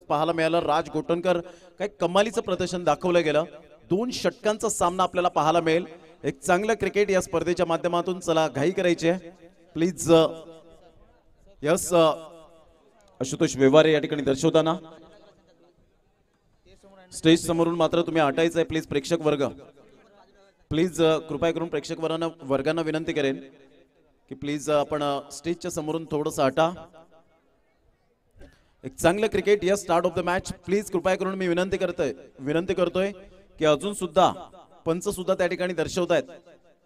पाहायला मिळालं. राज गोटणकर काही कमालीचं प्रदर्शन दाखवलं गेलं. 2 षटकांचा सामना आपल्याला पाहायला मिळेल. एक चांगलं क्रिकेट या स्पर्धेच्या माध्यमातून. चला घाई करायची आहे प्लीज. यस आशुतोष व्यवहारे या ठिकाणी दर्शवताना स्टेज समोरून मात्र तुम्ही हटायचं आहे प्लीज. प्रेक्षक वर्ग प्लीज कृपया करून प्रेक्षक वर्गांना विनंती करेन की प्लीज आपण स्टेजच्या समोरून थोडंसं हटा. एक चांगलं क्रिकेट या start of the match. Please कृपया करून मी विनंती करतोय की अजून सुद्धा पंच सुद्धा त्या ठिकाणी दर्शवतायत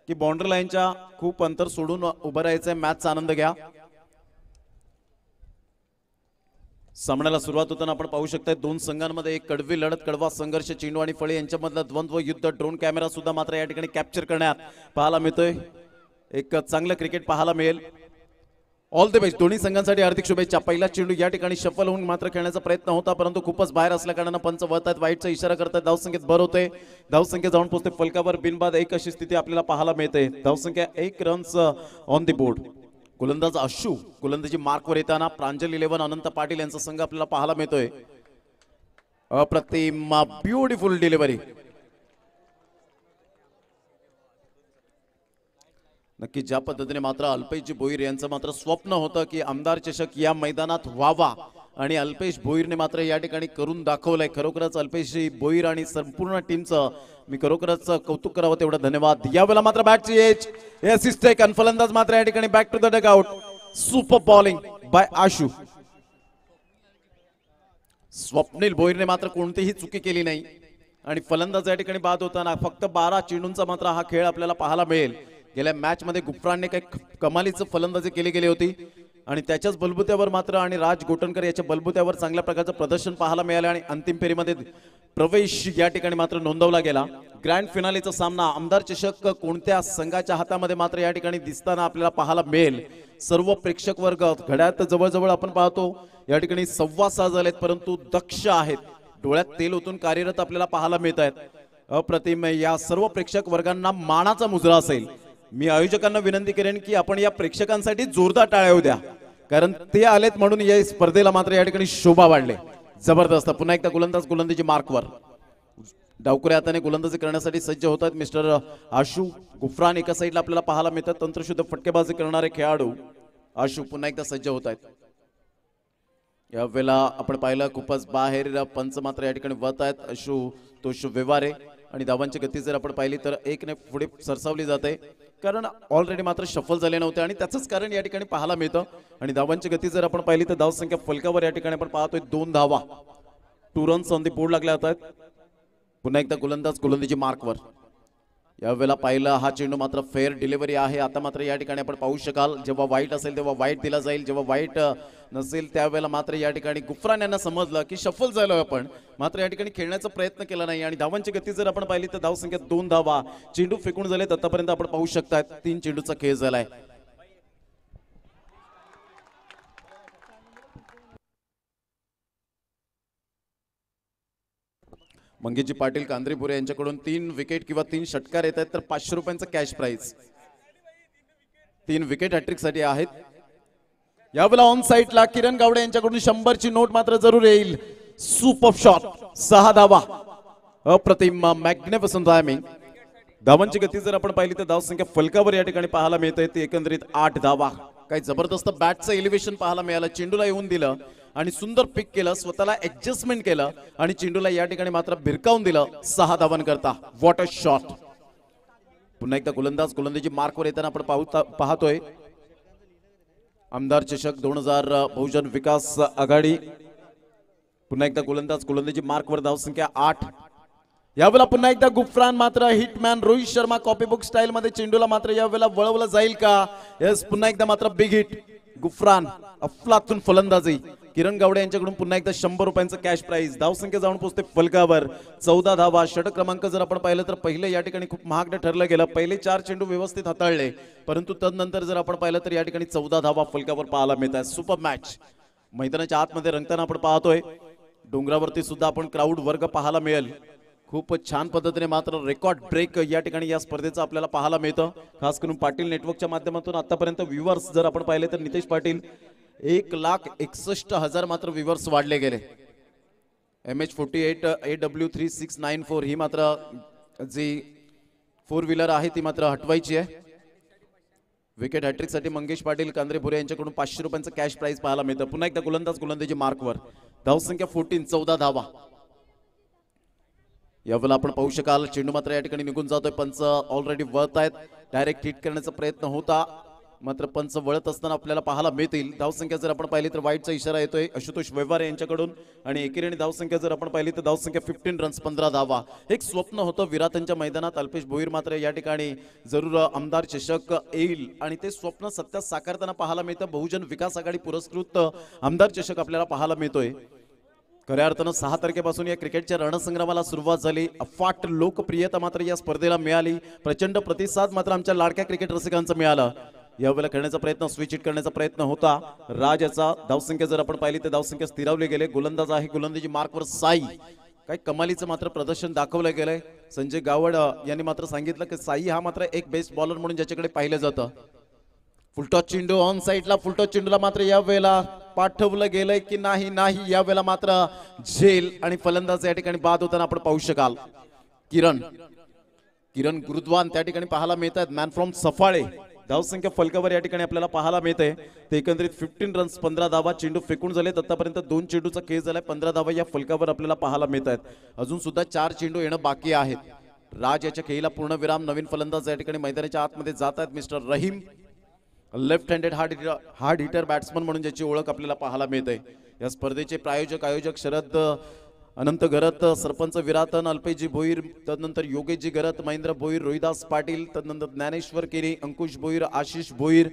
की बाउंड्री लाईनच्या खूप अंतर सोडून उभं राहायचंय. मॅचचा आनंद घ्या. सामन्याला सुरुवात होताना आपण पाहू शकता 2 संघांमध्ये एक कडवी लढत, कडवा संघर्ष. चेंडू आणि फळी यांच्यामधलं द्वंद्व युद्ध. ड्रोन कॅमेरा सुद्धा मात्र या ठिकाणी कॅप्चर करण्यात पाहायला मिळतोय. एक चांगलं क्रिकेट पाहायला मिळेल. All the best. दोन्ही संघांसाठी हार्दिक शुभेच्छा. पहिला चेंडू या ठिकाणी शफल होऊन मात्र खेळण्याचा प्रयत्न होता परंतु खूपच बाहेर असल्या कारणाने पंच वळतायत. वाईटचा इशारा करतात. धावसंख्येत भर होते. धावसंख्या जाऊन पोहोचते फलकावर. बिनबाद 1 अशी स्थिती आपल्याला पाहायला मिळते. धावसंख्या 1 रन्स ऑन द बोर्ड. गोलंदाज अशू गोलंदाजी मार्कवर येताना. प्रांजल 11 अनंत पाटील यांचा संघ आपल्याला पाहायला मिळतोय. अप्रतिम ब्युटिफुल डिलिव्हरी. नक्की ज्या पद्धतीने मात्र अल्पेश भोईर यांचं मात्र स्वप्न होतं की आमदार चषक या मैदानात व्हावा आणि अल्पेश भोईरने मात्र या ठिकाणी करून दाखवलंय. खरोखरच अल्पेश भोईर आणि संपूर्ण टीमचं मी खरोखरच कौतुक करावं तेवढं धन्यवाद. यावेळेला मात्र बॅटची एज असिस्ट आहे. फलंदाज मात्र या ठिकाणी back to the dugout. Super bowling by Ashu. Swapnil भोईरने मात्र कोणतीही चुकी केली नाही आणि फलंदाज या ठिकाणी बाद होताना फक्त 12 चेंडूंचा मात्र हा खेळ आपल्याला पाहायला मिळेल. गेल्या मॅच मध्ये गुफ्रानने काही कमालीचं फलंदाजी केली गेली होती आणि त्याच्याच बलबुत्यावर मात्र आणि राज गोटणकर याच्या बलबुत्यावर चांगल्या प्रकारचं प्रदर्शन पाहायला मिळालं आणि अंतिम फेरीमध्ये प्रवेश या ठिकाणी मात्र नोंदवला गेला. ग्रँड फिनालेचा सामना आमदार चषक कोणत्या संघाच्या हातामध्ये मात्र या ठिकाणी दिसताना आपल्याला पाहायला मिळेल. सर्व प्रेक्षक वर्ग घड्याळात जवळजवळ आपण पाहतो या ठिकाणी 6:15 झालेत परंतु दक्ष आहेत. डोळ्यात तेल ओतून कार्यरत आपल्याला पाहायला मिळत आहेत. अप्रतिम. या सर्व प्रेक्षक वर्गांना मानाचा मुजरा असेल. मी आयोजकांना विनंती करेन की आपण या प्रेक्षकांसाठी जोरदार टाळ्या द्या कारण ते आलेत म्हणून या स्पर्धेला मात्र या ठिकाणी शोभा वाढले. जबरदस्त. पुन्हा एकदा गोलंदाज गोलंदाजी मार्कवर. डावकुऱ्या हाताने गोलंदाजी करण्यासाठी सज्ज होत आहेत मिस्टर आशू. गुफ्रान एका साईडला आपल्याला पाहायला मिळतात. तंत्रशुद्ध फटकेबाजी करणारे खेळाडू आशू पुन्हा एकदा सज्ज होत आहेत. यावेळेला आपण पाहिलं खूपच बाहेर पंच मात्र या ठिकाणी वत आहेत. आशुतोष व्यवहारे आणि धावांची गती जर आपण पाहिली तर 1 ने पुढे सरसावली जाते कारण ऑलरेडी मात्र शफल झाले नव्हते आणि त्याचंच कारण या ठिकाणी पाहायला मिळतं. आणि धावांची गती जर आपण पाहिली तर धावसंख्या फलकावर या ठिकाणी आपण पाहतोय 2 धावा. 2 रन्स ऑन दी बोर्ड लागल्या जातात. पुन्हा एकदा गोलंदाज गोलंदाजी मार्कवर. यावेळेला पाहिलं हा चेंडू मात्र फेअर डिलिव्हरी आहे. आता मात्र या ठिकाणी आपण पाहू शकाल जेव्हा वाईट असेल तेव्हा वाईट दिला जाईल. जेव्हा वाईट नसेल त्यावेळेला मात्र या ठिकाणी गुफ्रान यांना समजलं की शफल झालोय आपण मात्र या ठिकाणी खेळण्याचा प्रयत्न केला नाही. आणि धावांची गती जर आपण पाहिली तर धावसंख्या 2 धावा. चेंडू फेकून झालेत आतापर्यंत आपण पाहू शकता. 3 चेंडूचा खेळ झालाय. मंगेशजी पाटील कांद्रीपुरे यांच्याकडून 3 विकेट किंवा 3 षटकार येत आहेत तर 500 रुपयांचं कॅश प्राइज. 3 विकेट हॅट्रिक साठी आहेत. यावेळेला ऑन साइडला किरण गावडे यांच्याकडून 100 ची नोट मात्र जरूर येईल. Super shot. 6 धावा. अप्रतिम मॅग्निफिसंट टायमिंग. धावांची गती जर आपण पाहिली तर धावसंख्या फलकावर या ठिकाणी पाहायला मिळते ती एकंदरीत 8 धावा. काही जबरदस्त बॅटचं एलिव्हेशन पाहायला मिळालं. चेंडूला येऊन दिलं आणि सुंदर पिक केलं. स्वतःला ऍडजस्टमेंट केलं आणि चेंडूला या ठिकाणी मात्र भिरकावून दिलं 6 धावांकरता. What a shot. पुन्हा एकदा गोलंदाज गोलंदाजी मार्कवर येताना आपण पाहतोय आमदार चषक 2000 बहुजन विकास आघाडी. पुन्हा एकदा गोलंदाज गोलंदाजी मार्कवर. धावसंख्या 8. यावेळेला पुन्हा एकदा गुफ्रान मात्र hitman Rohit Sharma copybook style मध्ये चेंडूला मात्र यावेळेला वळवलं जाईल का. यस. पुन्हा एकदा मात्र बिग हिट. गुफ्रान अफलातून फलंदाजी. किरण गावडे यांच्याकडून पुन्हा एकदा 100 रुपयांचं कॅश प्राइज. धावसंख्या जाऊन पोहोचते फलकावर 14 धावा. षटक क्रमांक जर आपण पाहिलं तर पहिले या ठिकाणी खूप महागडं ठरलं गेलं. पहिले 4 चेंडू व्यवस्थित हाताळले परंतु तदनंतर जर आपण पाहिलं तर या ठिकाणी 14 धावा फलकावर पाहायला मिळतात. Super match. मैदानाच्या आतमध्ये रंगताना आपण पाहतोय. डोंगरावरती सुद्धा आपण क्राऊड वर्ग पाहायला मिळेल. खूप छान पद्धतीने मात्र रेकॉर्ड ब्रेक या ठिकाणी या स्पर्धेचं आपल्याला पाहायला मिळतं. खास करून पाटील नेटवर्कच्या माध्यमातून आतापर्यंत व्ह्यूअर्स जर आपण पाहिले तर नितेश पाटील 1,61,000 मात्र व्ह्यूअर्स वाढले गेले. MH48 AW3694 ही मात्र जी 4 व्हीलर आहे ती मात्र हटवायची आहे. विकेट हॅट्रिक साठी मंगेश पाटील कांद्रेपुरे यांच्याकडून 500 रुपयांचं कॅश प्राइज पाहायला मिळतं. पुन्हा एकदा गोलंदाजी मार्कवर. धावसंख्या 14, 14 धावा. यावेळेला आपण पाहू शकाल चेंडू मात्र या ठिकाणी निघून जातोय. पंच ऑलरेडी वळत आहेत. डायरेक्ट हिट करण्याचा प्रयत्न होता मात्र पंच वळत असताना आपल्याला पाहायला मिळतील. धावसंख्या जर आपण पाहिली तर वाईटचा इशारा येतोय आशुतोष व्यवहारे यांच्याकडून आणि एकेरी धावसंख्या जर आपण पाहिली तर धावसंख्या 15 रन्स 15 धावा. एक स्वप्न होतं विराटांच्या मैदानात. अल्पेश भोईर मात्र या ठिकाणी जरूर आमदार चषक येईल आणि ते स्वप्न सत्यात साकारताना पाहायला मिळतं. बहुजन विकास आघाडी पुरस्कृत आमदार चषक आपल्याला पाहायला मिळतोय. खऱ्या अर्थानं 6 तारखेपासून या क्रिकेटच्या रणसंग्रामाला सुरुवात झाली. अफाट लोकप्रियता मात्र या स्पर्धेला मिळाली. प्रचंड प्रतिसाद मात्र आमच्या लाडक्या क्रिकेट रसिकांचा मिळाला. यावेळेला खेळण्याचा प्रयत्न स्विच हिट करण्याचा प्रयत्न होता राजाचा. धावसंख्या जर आपण पाहिली तर धावसंख्या स्थिरावली गेले. गोलंदाज आहे गोलंदाजी मार्कवर साई. काही कमालीचं मात्र प्रदर्शन दाखवलं गेलंय. संजय गावड यांनी मात्र सांगितलं की साई हा मात्र एक बेस्ट बॉलर म्हणून ज्याच्याकडे पाहिलं जातं. फुलटॉस चेंडू ऑन साईडला. फुलटॉस चेंडूला मात्र या वेळेला पाठवलं गेलंय की नाही या वेळेला मात्र झेल आणि फलंदाज या ठिकाणी बाद होताना आपण पाहू शकाल. किरण गुरुद्वान त्या ठिकाणी पाहायला मिळत आहेत. Man from Saphale. धावसंख्या फलकावर या ठिकाणी आपल्याला पाहायला मिळते. ते एकंदरीत 15 रन्स 15 धावा. चेंडू फेकून झालेत आतापर्यंत. 2 चेंडूचा खेळ झालाय. 15 धावा या फलकावर आपल्याला पाहायला मिळत आहेत. अजून सुद्धा 4 चेंडू येणं बाकी आहेत. राज याच्या खेळीला पूर्ण विराम. नवीन फलंदाज या ठिकाणी मैदानाच्या आतमध्ये जात आहेत. Mister Rahim left handed hard hitter batsman म्हणून ज्याची ओळख आपल्याला पाहायला मिळते. या स्पर्धेचे आयोजक शरद अनंत गरत, सरपंच विराटन, अल्पेशजी भोईर, तदनंतर योगेशजी गरत, महेंद्र भोईर, रोहिदास पाटील, तदनंतर ज्ञानेश्वर किनी, अंकुश भोईर, आशिष भोईर,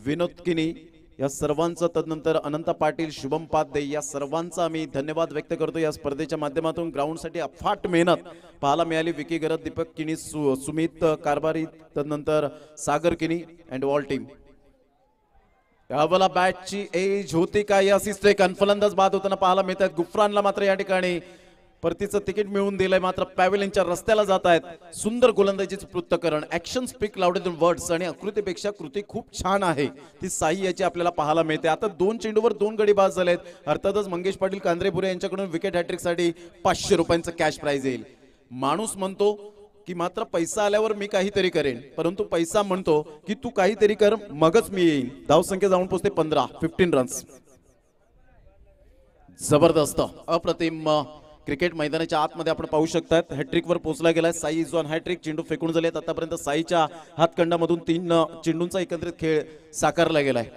विनोद किनी या सर्वांचं, तदनंतर अनंत पाटील, शुभम पाध्ये या सर्वांचा आम्ही धन्यवाद व्यक्त करतो. या स्पर्धेच्या माध्यमातून ग्राउंडसाठी अफाट मेहनत पाहायला मिळाली. विकी गरत, दीपक किनी, सुमित कारभारी, तदनंतर सागर किनी अँड ऑल टीम. यावेळेला बॅटची एज होती का या सिस्टेक फलंदाज बाद होताना पाहायला मिळत आहेत. गुफरानला मात्र या ठिकाणी परतीचं तिकीट मिळवून दिलंय. मात्र पॅव्हेलियनच्या रस्त्याला जात आहेत. सुंदर गोलंदाजीचं पृथक्करण. Action speak louder than words आणि आकृतीपेक्षा कृती खूप छान आहे ती साई याची आपल्याला पाहायला मिळते. आता 2 चेंडूवर 2 गडी बाद झालेत. अर्थातच मंगेश पाटील कांद्रेपुरे यांच्याकडून विकेट हॅट्रिक साठी 500 रुपयांचं कॅश प्राइज येईल. माणूस म्हणतो की मात्र पैसा आल्यावर मी काहीतरी करेन, परंतु पैसा म्हणतो की तू काहीतरी कर मगच मी येईन. धावसंख्या जाऊन पोहोचते 15 रन्स. जबरदस्त अप्रतिम क्रिकेट मैदानाच्या आतमध्ये आपण पाहू शकतात. हॅट्रिक वर पोहोचला गेलाय. Sai is on hattrick. चेंडू फेकून झालेत. आतापर्यंत साईच्या हातखंडामधून 3 चेंडूंचा एकत्रित खेळ साकारला गेलाय.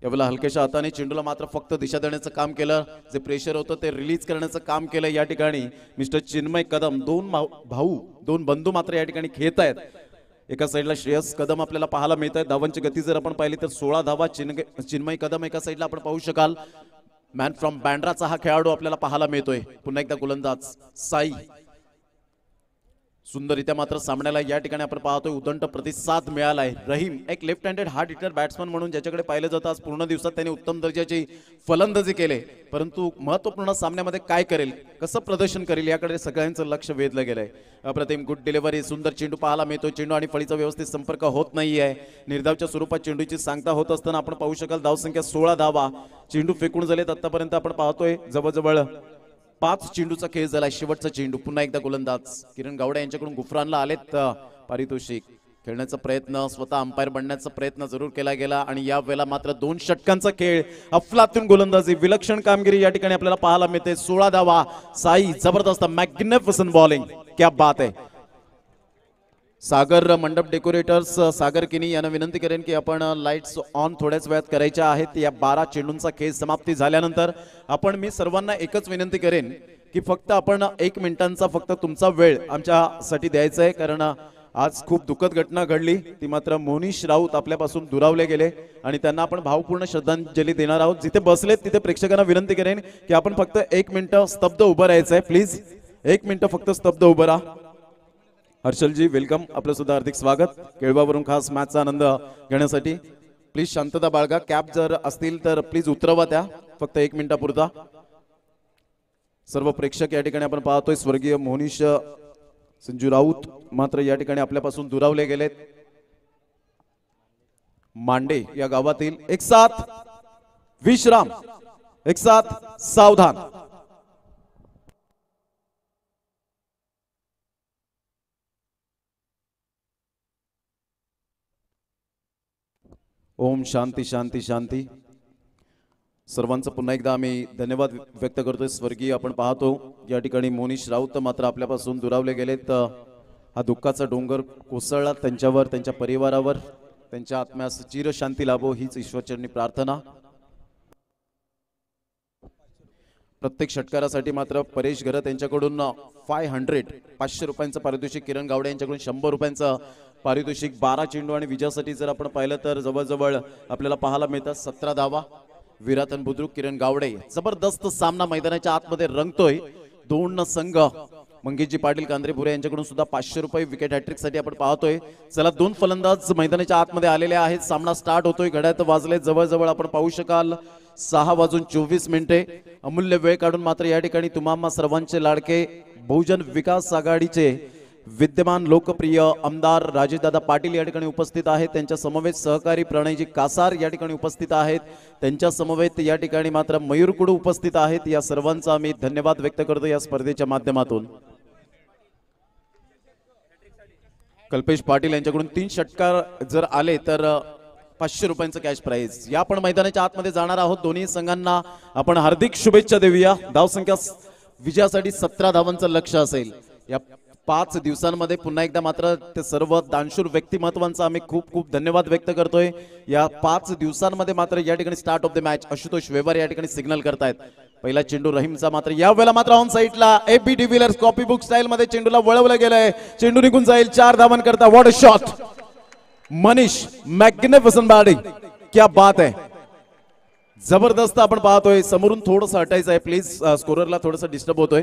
यावेळेला हलक्याच्या हाताने चेंडूला मात्र फक्त दिशा देण्याचं काम केलं. जे प्रेशर होतं ते रिलीज करण्याचं काम केलं. या ठिकाणी मिस्टर चिन्मय कदम, 2 बंधू मात्र या ठिकाणी खेळत आहेत. एका साईडला श्रेयस कदम आपल्याला पाहायला मिळत आहे. धावांची गती जर आपण पाहिली तर 16 धावा. चिन्मय कदम एका साईडला आपण पाहू शकाल. मॅन फ्रॉम बँड्राचा हा खेळाडू आपल्याला पाहायला मिळतोय. पुन्हा एकदा गोलंदाज साई. सुंदररित्या मात्र सामन्याला या ठिकाणी आपण पाहतोय उदंड प्रतिसाद मिळालाय. रहीम एक left handed hard hitter batsman म्हणून ज्याच्याकडे पाहिलं जातं. आज पूर्ण दिवसात त्यांनी उत्तम दर्जाची फलंदाजी केले, परंतु महत्त्वपूर्ण सामन्यामध्ये काय करेल, कसं प्रदर्शन करेल याकडे सगळ्यांचं लक्ष वेधलं गेलंय. अप्रतिम गुड डिलिव्हरी. सुंदर चेंडू पाहायला मिळतो. चेंडू आणि फळीचा व्यवस्थित संपर्क होत नाहीये. निर्धावच्या स्वरूपात चेंडूची सांगता होत असताना आपण पाहू शकाल धावसंख्या 16 धावा. चेंडू फेकून झालेत. आतापर्यंत आपण पाहतोय जवळजवळ 5 चेंडूचा खेळ झाला. शेवटचा चेंडू. पुन्हा एकदा गोलंदाज किरण गावडे यांच्याकडून गुफरानला आलेत पारितोषिक. खेळण्याचा प्रयत्न, स्वतः अंपायर बनण्याचा प्रयत्न जरूर केला गेला आणि या वेळेला मात्र 2 षटकांचा खेळ. अफलातून गोलंदाजी, विलक्षण कामगिरी या ठिकाणी आपल्याला पाहायला मिळते. 16 धावा. साई जबरदस्त मॅग्निफिसंट बॉलिंग. क्या बात आहे. सागर मंडप डेकोरेटर्स सागर किनी यांना विनंती करेन की आपण लाईट्स ऑन थोड्याच वेळात करायच्या आहेत. या 12 चेंडूंचा खेळ समाप्ती झाल्यानंतर मी सर्वांना एकच विनंती करेन की फक्त आपण 1 मिनिटांचा फक्त तुमचा वेळ आमच्यासाठी द्यायचा आहे. कारण आज खूप दुःखद घटना घडली. ती मात्र मोनीश राऊत आपल्यापासून दुरावले गेले आणि त्यांना आपण भावपूर्ण श्रद्धांजली देणार आहोत. जिथे बसलेत तिथे प्रेक्षकांना विनंती करेन की आपण फक्त 1 मिनिट स्तब्ध उभं राहायचं आहे. प्लीज 1 मिनिट फक्त स्तब्ध उभं राहा. हर्षलजी वेलकम. आपलं सुद्धा हार्दिक स्वागत. केळबावरून खास मॅचचा आनंद घेण्यासाठी. प्लीज शांतता बाळगा. कॅप जर असतील तर प्लीज उतरवा त्या फक्त 1 मिनिटापुरता. सर्व प्रेक्षक या ठिकाणी आपण पाहतोय. स्वर्गीय मोनीश संजू राऊत मात्र या ठिकाणी आपल्यापासून दुरावले गेलेत. मांडे या गावातील एक साथ विश्राम. एक साथ सावधान। ओम शांती शांती शांती। सर्वांचं पुन्हा एकदा आम्ही धन्यवाद व्यक्त करतोय। स्वर्गीय आपण पाहतो या ठिकाणी मोनिश राऊत मात्र आपल्यापासून दुरावले गेलेत। हा दुःखाचा डोंगर कोसळला त्यांच्यावर, त्यांच्या परिवारावर, त्यांच्या आत्म्यास चिर शांती लाभो हीच ईश्वरचरणी प्रार्थना। प्रत्येक षटकारासाठी मात्र परेश घरत यांच्याकडून 500 रुपयांचं पारितोषिक, किरण गावडे यांच्याकडून 100 रुपयांचं पारितोषिक। 12 चेंडू आणि विजयासाठी जर आपण पाहिलं तर जवळजवळ आपल्याला पाहायला मिळतात 17 धावा। विरातन बुद्रुक, किरण गावडे, जबरदस्त सामना मैदानाच्या आतमध्ये रंगतोय। दोन संघ मंगेशजी पाटील कांद्रेपुरे यांच्याकडून सुद्धा 500 रुपये विकेट हॅट्रिक साठी आपण पाहतोय। चला दोन फलंदाज मैदानाच्या आतमध्ये आलेले आहेत। सामना स्टार्ट होतोय। घड्याळात वाजले जवळजवळ आपण पाहू शकाल 6:24 अमूल्य वेळ काढून मात्र या ठिकाणी तुम्हा सर्वांचे लाडके बहुजन विकास आघाडीचे विद्यमान लोकप्रिय आमदार राजेशदादा पाटील या ठिकाणी उपस्थित आहेत। त्यांच्या समवेत सहकारी प्रणयजी कासार या ठिकाणी उपस्थित आहेत। त्यांच्या समवेत या ठिकाणी मात्र मयूर कुडू उपस्थित आहेत। या सर्वांचा आम्ही धन्यवाद व्यक्त करतो या स्पर्धेच्या माध्यमातून। कल्पेश पाटील यांच्याकडून 3 षटकार जर आले तर 500 रुपयांचं कॅश प्राइज। या पण मैदानाच्या आतमध्ये जाणार आहोत। दोन्ही संघांना आपण हार्दिक शुभेच्छा देऊया। धावसंख्या विजयासाठी 17 धावांचं लक्ष्य असेल। या 5 दिवसांमध्ये पुन्हा एकदा मात्र ते सर्व दानशूर व्यक्तिमत्वांचा आम्ही खूप खूप धन्यवाद व्यक्त करतोय। या 5 दिवसांमध्ये मात्र या ठिकाणी start of the match Ashutosh वेवर या ठिकाणी सिग्नल करतायत। पहिला चेंडू रहीमचा मात्र या वेळेला मात्र ऑन साइडला A B de Villiers copy book style मध्ये चेंडूला वळवलं गेलंय। चेंडू निघून जाईल 4 धावांकरता। What a shot Manish, magnificent batting, क्या बात आहे, जबरदस्त आपण पाहतोय। समोरून थोडंसं हटायचं आहे प्लीज, स्कोररला थोडंसं डिस्टर्ब होतोय।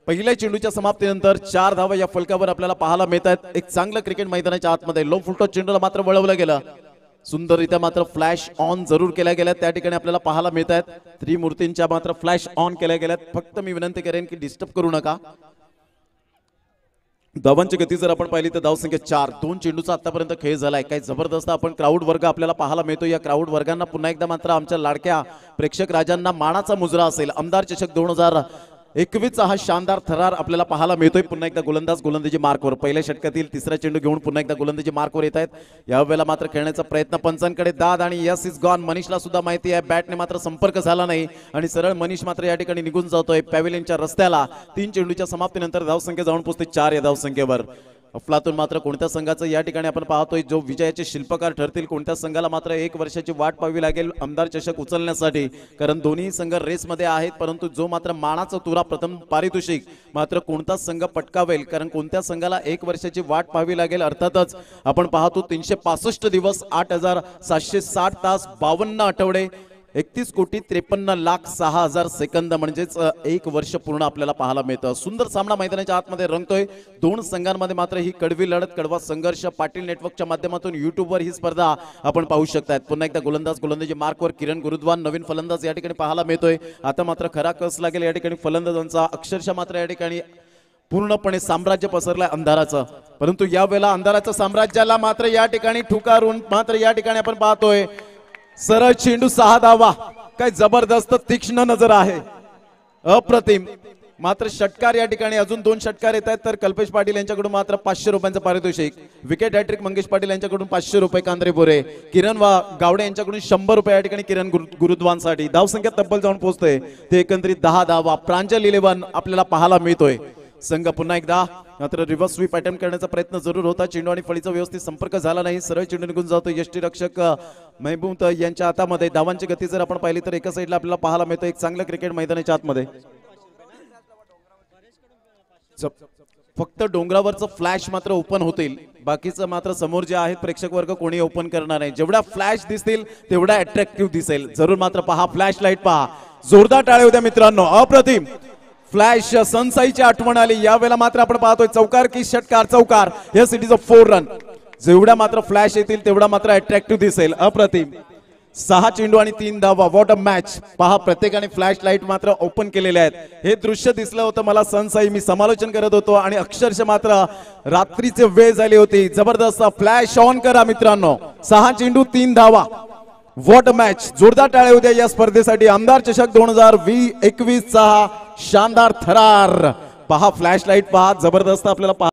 पहिल्या चेंडूच्या समाप्तीनंतर 4 धावा या फलकावर आपल्याला पाहायला मिळतात। एक चांगलं क्रिकेट मैदानाच्या आतमध्ये लो फुलटॉस चेंडूला मात्र वळवलं गेलं। सुंदररित्या मात्र फ्लॅश ऑन जरूर केल्या गेल्या त्या ठिकाणी आपल्याला पाहायला मिळतात। त्रिमूर्तींच्या मात्र फ्लॅश ऑन केल्या गेल्यात। फक्त मी विनंती करेन की डिस्टर्ब करू नका। धावांची गती जर आपण पाहिली तर धावसंख्या 4। 2 चेंडूचा आतापर्यंत खेळ झालाय। काय जबरदस्त आपण क्राऊड वर्ग आपल्याला पाहायला मिळतो। या क्राऊड वर्गांना पुन्हा एकदा मात्र आमच्या लाडक्या प्रेक्षक राजांना मानाचा मुजरा असेल। आमदार चषक 2021 हा शानदार थरार आपल्याला पाहायला मिळतोय। पुन्हा एकदा गोलंदाज गोलंदाजी मार्कवर पहिल्या षटकातील तिसरा चेंडू घेऊन पुन्हा एकदा गोलंदाजी मार्कवर येत आहेत। यावेळेला मात्र खेळण्याचा प्रयत्न पंचांकडे दाद आणि यस इज गॉन। मनीषला सुद्धा माहिती आहे बॅटने मात्र संपर्क झाला नाही आणि सरळ मनीष मात्र या ठिकाणी निघून जातोय पॅव्हिलियनच्या रस्त्याला। 3 चेंडूच्या समाप्तीनंतर धावसंख्या जाऊन पोहोचते 4 या धावसंख्येवर। अफलातून मात्र कोणत्या संघाचं या ठिकाणी आपण पाहतोय जो विजयाचे शिल्पकार ठरतील। कोणत्या संघाला मात्र 1 वर्षाची वाट पाहावी लागेल आमदार चषक उचलण्यासाठी, कारण दोन्ही संघ रेसमध्ये आहेत। परंतु जो मात्र मानाचा तुरा प्रथम पारितोषिक मात्र कोणता संघ पटकावेल, कारण कोणत्या संघाला 1 वर्षाची वाट पाहावी लागेल। अर्थातच आपण पाहतो 365 दिवस 8760 तास 52 आठवडे 31,53,06,000 सेकंद म्हणजेच 1 वर्ष पूर्ण आपल्याला पाहायला मिळतं। सुंदर सामना मैदानाच्या आतमध्ये रंगतोय। दोन संघांमध्ये मात्र ही कडवी लढत, कडवा संघर्ष पाटील नेटवर्कच्या माध्यमातून युट्यूबवर ही स्पर्धा आपण पाहू शकतात। पुन्हा एकदा गोलंदाज गोलंदाजी मार्कवर किरण गुरुद्वान नवीन फलंदाज या ठिकाणी पाहायला मिळतोय। आता मात्र खरा कस लागेल या ठिकाणी फलंदाजांचा। अक्षरशः मात्र या ठिकाणी पूर्णपणे साम्राज्य पसरलंय अंधाराचं, परंतु या वेळेला अंधाराच्या साम्राज्याला मात्र या ठिकाणी ठुकारून मात्र या ठिकाणी आपण पाहतोय सरळ चेंडू 6 धावा। काय जबरदस्त तीक्ष्ण नजर आहे, अप्रतिम। मात्र षटकार या ठिकाणी अजून 2 षटकार येत आहेत। तर कल्पेश पाटील यांच्याकडून मात्र 500 रुपयांचं पारितोषिक। विकेट हॅट्रिक मंगेश पाटील यांच्याकडून 500 रुपये कांद्रेपुरे। किरण गावडे यांच्याकडून 100 रुपये या ठिकाणी किरण गुरुद्वानसाठी। धावसंख्या तब्बल जाऊन पोहोचते ते एकंदरीत 10 धावा। प्रांजल 11 आपल्याला पाहायला मिळतोय। संघ पुन्हा एकदा मात्र रिव्हर्स स्वीप अटेम्प्ट करण्याचा प्रयत्न जरूर होता। चेंडू आणि फळीचा व्यवस्थित संपर्क झाला नाही। सरळ चेंडू निघून जातो यष्टीरक्षक महबूब यांच्या हातामध्ये। धावांची गती जर आपण पाहिली तर एका साईडला आपल्याला पाहायला मिळतं एक चांगलं क्रिकेट मैदानाच्या आतमध्ये। फक्त डोंगरावरचं फ्लॅश मात्र ओपन होतील, बाकीचं मात्र समोर जे आहेत प्रेक्षक वर्ग कोणी ओपन करणार नाही। जेवढा फ्लॅश दिसतील तेवढा अट्रॅक्टिव्ह दिसेल। जरूर मात्र पहा, फ्लॅश लाईट पहा, जोरदार टाळ्या होत्या मित्रांनो, अप्रतिम फ्लॅश। सनसाईची आठवण आली। यावेळेला मात्र आपण पाहतोय चौकार की षटकार, चौकार। Yes it is a 4 run. जेवढा मात्र फ्लॅश येतील तेवढा मात्र अट्रॅक्टिव्ह दिसेल, अप्रतिम। 6 चेंडू आणि 3 धावा। What a match. पहा प्रत्येकाने फ्लॅश लाईट मात्र ओपन केलेले आहेत। हे दृश्य दिसलं होतं मला सनसाई, मी समालोचन करत होतो आणि अक्षरशः मात्र रात्रीचे वेळ झाली होती। जबरदस्त फ्लॅश ऑन करा मित्रांनो। 6 चेंडू 3 धावा। What match. जोरदार टाळ्या होत्या या स्पर्धेसाठी. आमदार चषक 2021 चा शानदार थरार पहा. फ्लॅश लाईट पहा, जबरदस्त आपल्याला